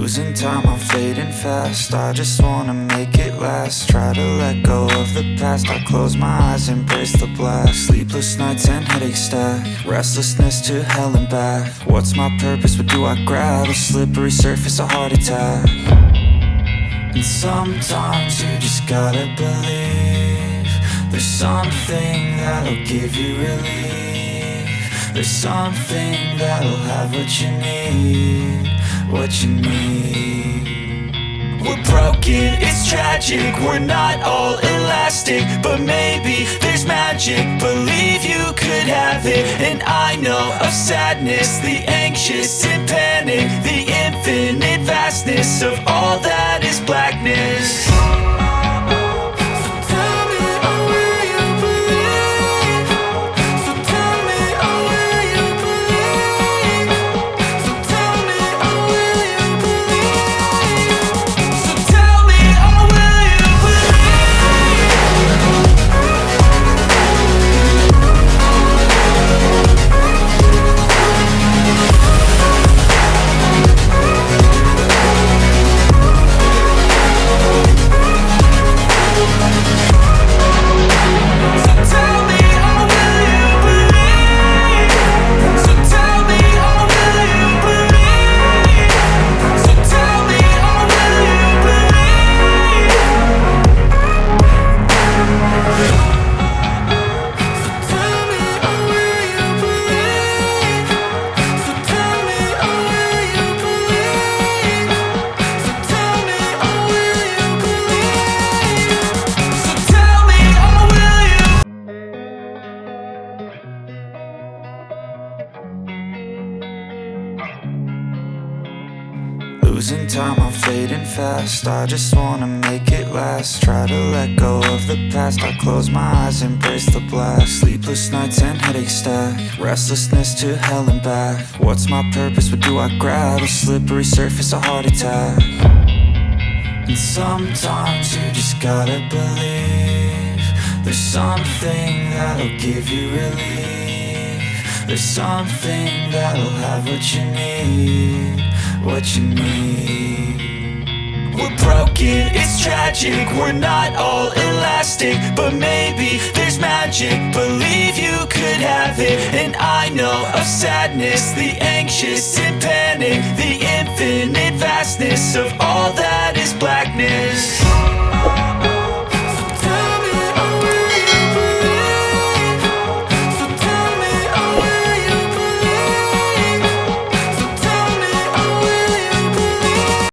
Losing time, I'm fading fast. I just wanna make it last. Try to let go of the past. I close my eyes, embrace the blast. Sleepless nights and headaches stack. Restlessness to hell and back. What's my purpose? What do I grab? A slippery surface, a heart attack. And sometimes you just gotta believe there's something that'll give you relief. There's something that'll have what you need, what you need. We're broken, it's tragic, we're not all elastic, but maybe there's magic. Believe you could have it. And I know of sadness, the anxious and panic, the infinite vastness of all that is blackness. Losing time, I'm fading fast. I just wanna make it last. Try to let go of the past. I close my eyes, embrace the blast. Sleepless nights and headaches stack. Restlessness to hell and back. What's my purpose? What do I grab? A slippery surface, a heart attack. And sometimes you just gotta believe there's something that'll give you relief. There's something that'll have what you need, what you need. We're broken, it's tragic, we're not all elastic, but maybe there's magic. Believe you could have it. And I know of sadness, the anxious and panic, the infinite vastness of all that is blackness.